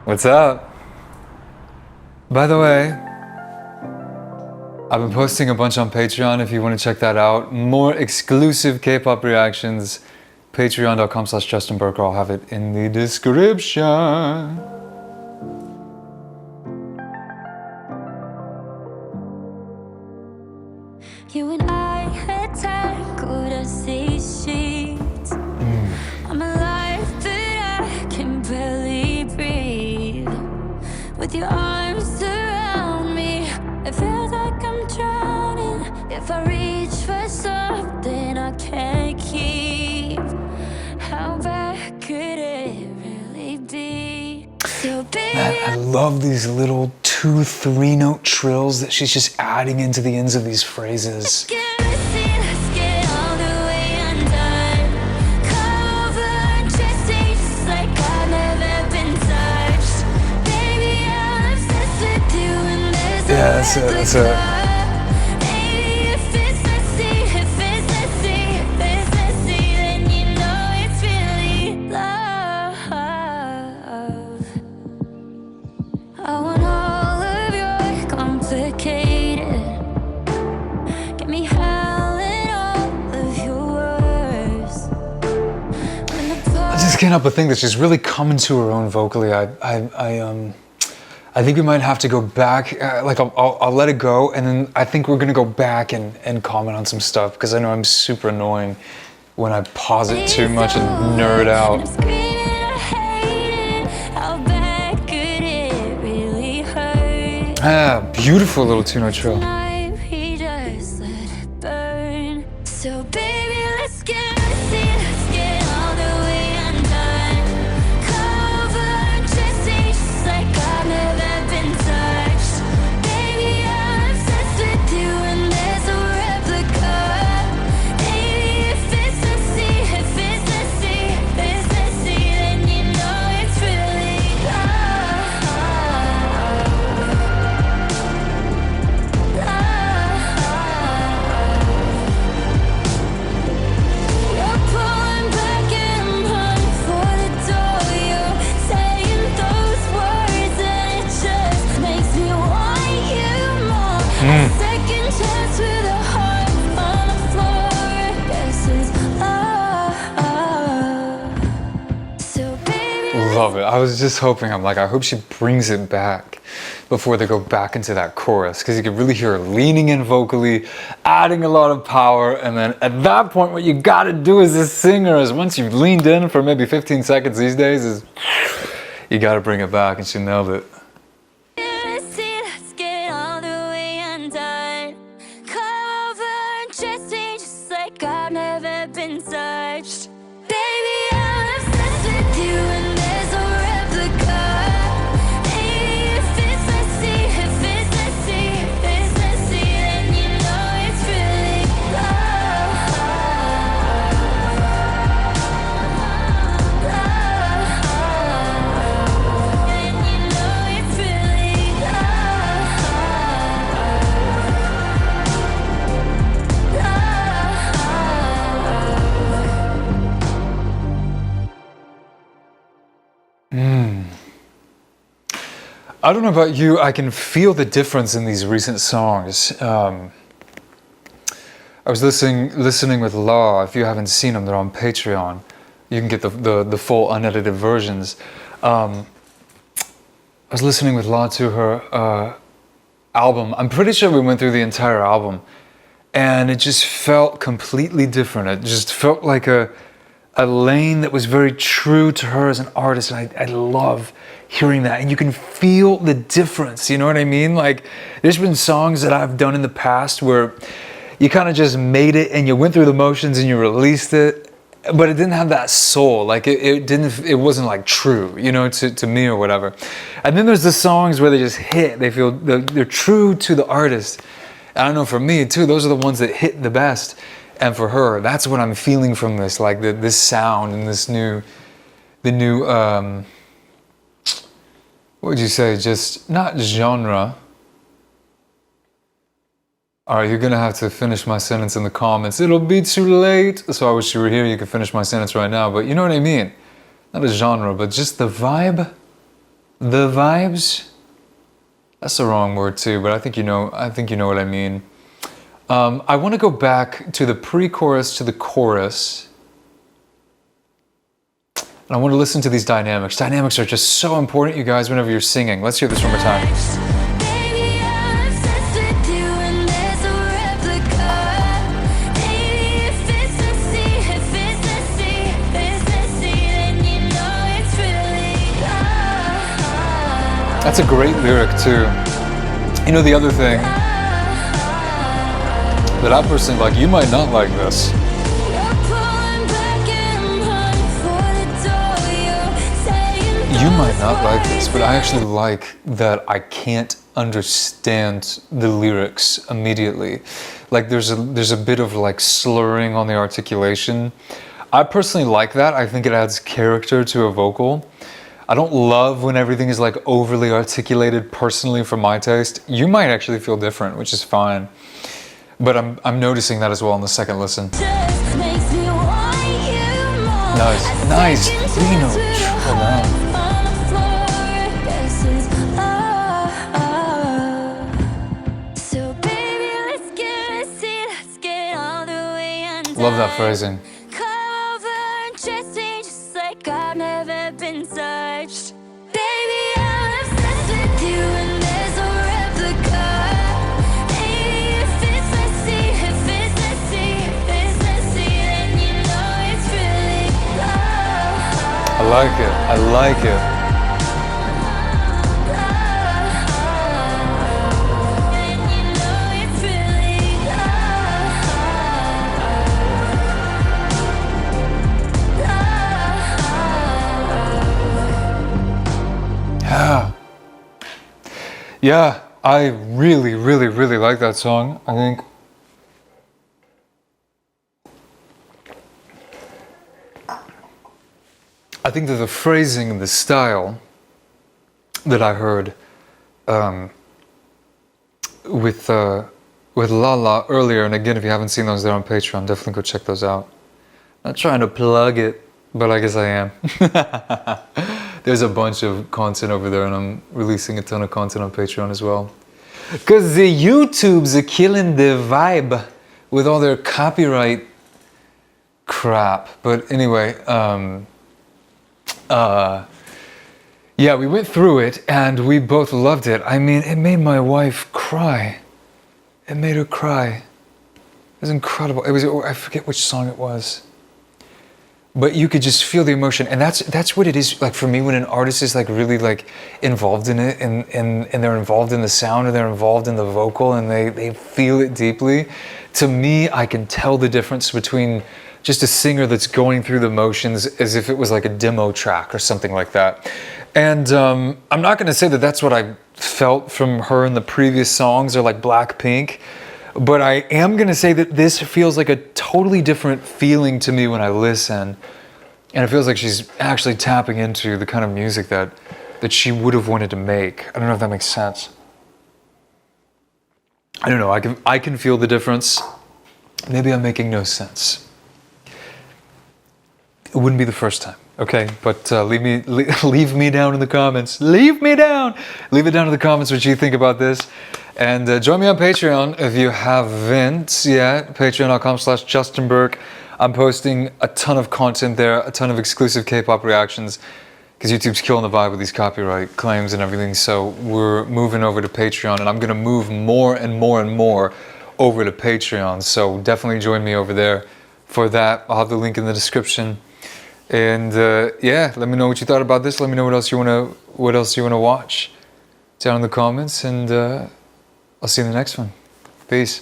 What's up? By the way, I've been posting a bunch on Patreon if you want to check that out. More exclusive K-pop reactions. Patreon.com/Justin Berker. I'll have it in the description. You and I had tackled a sea sheets. I'm alive, but I can barely breathe. With your arms around me, it feels like I'm drowning. If I reach for something I can't keep, how bad could it really be? So Man, I love these little 2-3 note trills that she's just adding into the ends of these phrases. Yeah, that's a I want all of your complicated. Get me howling all of your words. I just can't help but think that she's really coming to her own vocally. I think we might have to go back. I'll let it go, and then I think we're gonna go back and comment on some stuff because I know I'm super annoying when I pause it too much and nerd out. Ah, beautiful little 2-note trill. So baby, let's get all the way undone. Cover, dressing just like I've never been touched. Baby, I'm obsessed with you and there's a replica. Baby, if it's messy, then you know it's really love. You're pulling back and running for the door. You're saying those words and it just makes me want you more. A second chance with a heart on the floor. This is love. So baby, Love it. I was just hoping, I hope she brings it back before they go back into that chorus, because you can really hear her leaning in vocally, adding a lot of power, and then at that point what you gotta do as a singer is once you've leaned in for maybe 15 seconds these days is you gotta bring it back, and she nailed it. let's get all the way undone. Cover, dressing just like I've never been touched. Baby, I'm obsessed with you and there's a replica. Hey, if it's messy, then you know it's really love. Then you know it's really I don't know about you, I can feel the difference in these recent songs. I was listening with Law. If you haven't seen them, they're on Patreon. You can get the full unedited versions. I was listening with Law to her album. I'm pretty sure we went through the entire album, and it just felt completely different. It just felt like a lane that was very true to her as an artist, and I love hearing that. And you can feel the difference, you know what I mean? Like, there's been songs that I've done in the past where you kind of just made it and you went through the motions and you released it, but it didn't have that soul. Like, it wasn't like true, you know, to me or whatever. And then there's the songs where they just hit, they're true to the artist. I don't know, for me too, those are the ones that hit the best. And for her, that's what I'm feeling from this, like this sound and the new what would you say, just not genre. All right, you're gonna have to finish my sentence in the comments. It'll be too late. So I wish you were here, you could finish my sentence right now, but you know what I mean. Not a genre, but just the vibe. The vibes? That's the wrong word too, but I think you know what I mean. I want to go back to the pre-chorus to the chorus. And I want to listen to these dynamics. Dynamics are just so important, you guys, whenever you're singing. Let's hear this one more time. Baby, I'm obsessed with you and there's a replica. Baby, if it's messy, then you know it's really love. That's a great lyric too. You know, the other thing that I personally like, you might not like this. You might not like this, but I actually like that I can't understand the lyrics immediately. Like there's a bit of like slurring on the articulation. I personally like that. I think it adds character to a vocal. I don't love when everything is like overly articulated personally for my taste. You might actually feel different, which is fine. But I'm noticing that as well on the second listen. Nice. Reno, chill out. Love that phrasing. Come over and just me just like I've never been touched. Baby, I'm obsessed with you and there's a replica. Baby, if it's messy, then you know it's really love. I like it. And you know it's really Yeah, I really like that song. I think that the phrasing and the style that I heard with La La earlier, and again, if you haven't seen those, they're on Patreon. Definitely go check those out. Not trying to plug it, but I guess I am. There's a bunch of content over there, and I'm releasing a ton of content on Patreon as well. Because the YouTubes are killing the vibe with all their copyright crap. But anyway, yeah, we went through it, and we both loved it. I mean, it made my wife cry. It made her cry. It was incredible. It was, I forget which song it was. But you could just feel the emotion, and that's what it is like for me when an artist is like really like involved in it, and they're involved in the sound, and they're involved in the vocal, and they feel it deeply. To me, I can tell the difference between just a singer that's going through the motions as if it was like a demo track or something like that. And I'm not going to say that that's what I felt from her in the previous songs or like Blackpink. But I am going to say that this feels like a totally different feeling to me when I listen. And it feels like she's actually tapping into the kind of music that she would have wanted to make. I don't know if that makes sense. I don't know. I can feel the difference. Maybe I'm making no sense. It wouldn't be the first time. Okay, but leave me down in the comments. Leave me down. Leave it down in the comments what you think about this. And join me on Patreon if you haven't yet. Patreon.com/Justin Burke. I'm posting a ton of content there, a ton of exclusive K-pop reactions, because YouTube's killing the vibe with these copyright claims and everything. So we're moving over to Patreon, and I'm going to move more and more over to Patreon. So definitely join me over there for that. I'll have the link in the description. And yeah, let me know what you thought about this. Let me know what else you wanna watch down in the comments, and I'll see you in the next one. Peace.